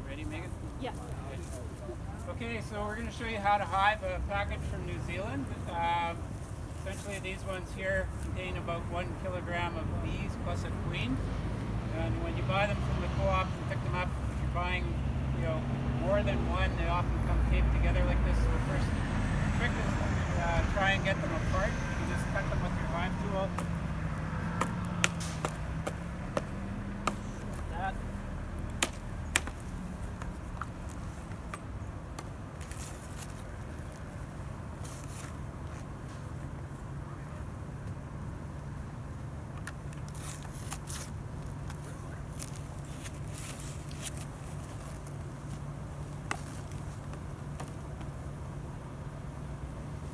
Ready, Megan? Yeah. Okay, so we're going to show you how to hive a package from New Zealand. Essentially, these ones here contain about 1 kilogram of bees plus a queen. And when you buy them from the co-op and pick them up, if you're buying, more than one, they often come taped together like this. So the first trick is to try and get them apart. You just cut them with your hive tool. Like that.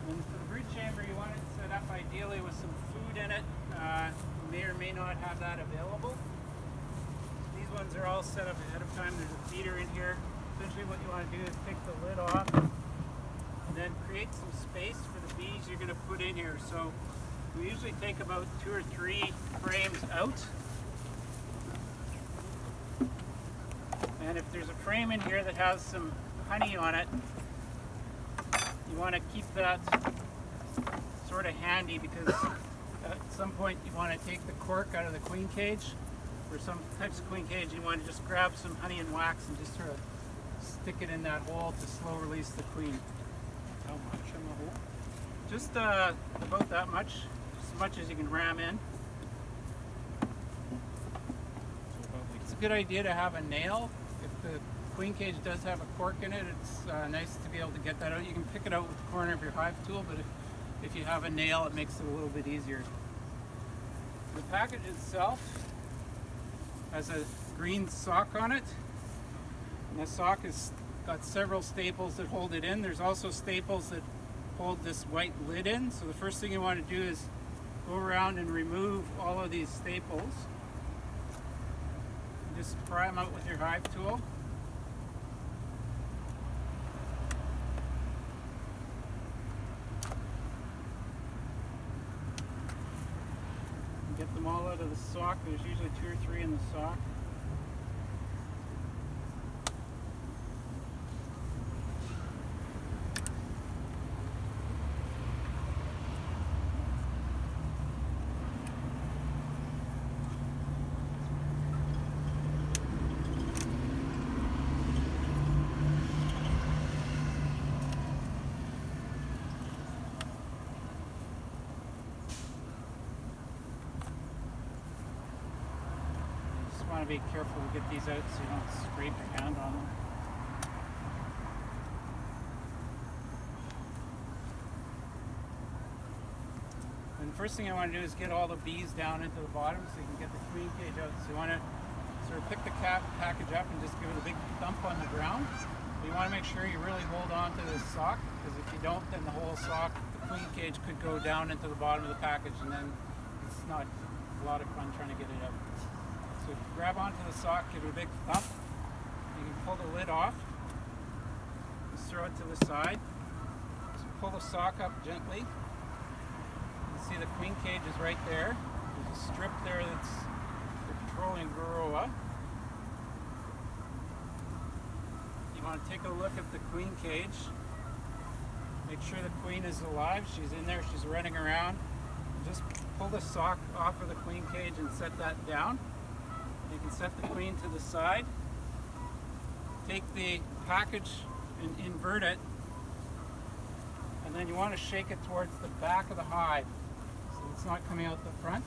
And for the brood chamber, you want it set up ideally with some food in it. You may or may not have that available. These ones are all set up ahead of time. There's a feeder in here. Essentially what you want to do is take the lid off and then create some space for the bees you're going to put in here. So we usually take about 2 or 3 frames out. And if there's a frame in here that has some honey on it, you want to keep that sort of handy, because at some point you want to take the cork out of the queen cage. For some types of queen cage, you want to just grab some honey and wax and just sort of stick it in that hole to slow release the queen. How much in the hole? Just about that much, as much as you can ram in. It's a good idea to have a nail. If the queen cage does have a cork in it, it's nice to be able to get that out. You can pick it out with the corner of your hive tool, but if you have a nail, it makes it a little bit easier. The package itself has a green sock on it, and the sock has got several staples that hold it in. There's also staples that hold this white lid in. So the first thing you want to do is go around and remove all of these staples. Just pry them out with your hive tool. Get them all out of the sock. There's usually 2 or 3 in the sock. Want to be careful to get these out so you don't scrape your hand on them. And the first thing I want to do is get all the bees down into the bottom so you can get the queen cage out. So you want to sort of pick the package up and just give it a big thump on the ground. But you want to make sure you really hold on to this sock, because if you don't, then the whole sock, the queen cage, could go down into the bottom of the package, and then it's not a lot of fun trying to get it out. So grab onto the sock, give it a big thump. You can pull the lid off. Just throw it to the side. Just pull the sock up gently. You can see the queen cage is right there. There's a strip there that's the controlling varroa. You want to take a look at the queen cage. Make sure the queen is alive. She's in there, she's running around. Just pull the sock off of the queen cage and set that down. You can set the queen to the side. Take the package and invert it, and then you want to shake it towards the back of the hive so it's not coming out the front.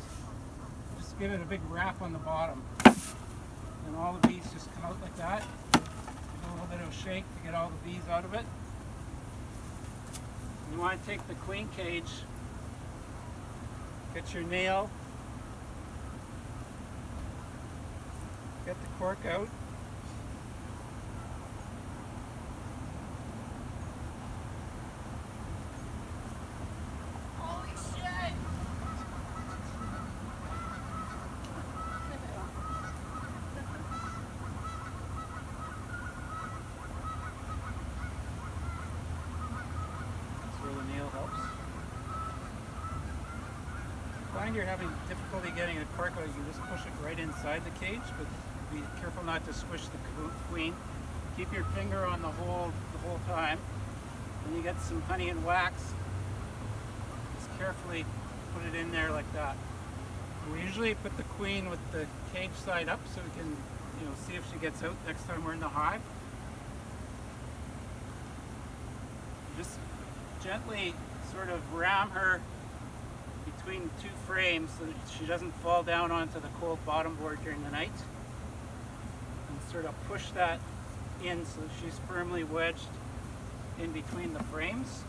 Just give it a big wrap on the bottom, and all the bees just come out like that. Give it a little bit of a shake to get all the bees out of it. And you want to take the queen cage, get your nail, get the cork out. Holy shit! That's where the nail helps. find you're having difficulty getting a cork out, you can just push it right inside the cage, but be careful not to squish the queen. Keep your finger on the whole time. When you get some honey and wax, just carefully put it in there like that. We usually put the queen with the cage side up so we can, see if she gets out next time we're in the hive. Just gently sort of ram her between two frames so that she doesn't fall down onto the cold bottom board during the night. And sort of push that in so she's firmly wedged in between the frames.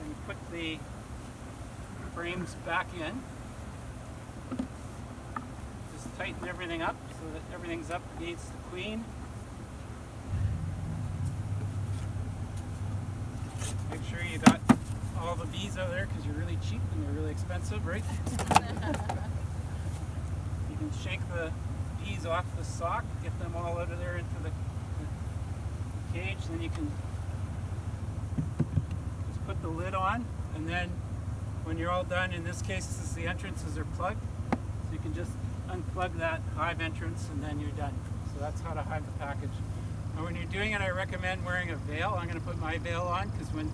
And put the frames back in. Just tighten everything up so that everything's up against the queen. Make sure you got all the bees out there because you're really cheap and they're really expensive, right? You can shake the bees off the sock, get them all out of there into the cage, then you can just put the lid on, and then when you're all done, in this case the entrances are plugged, so you can just unplug that hive entrance and then you're done. So that's how to hive the package. And when you're doing it, I recommend wearing a veil. I'm going to put my veil on because when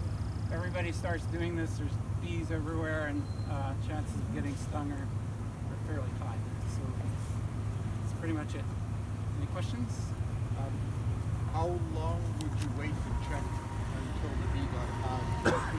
everybody starts doing this, there's bees everywhere and chances of getting stung are fairly high. So that's pretty much it. Any questions? How long would you wait to check until the bee got out?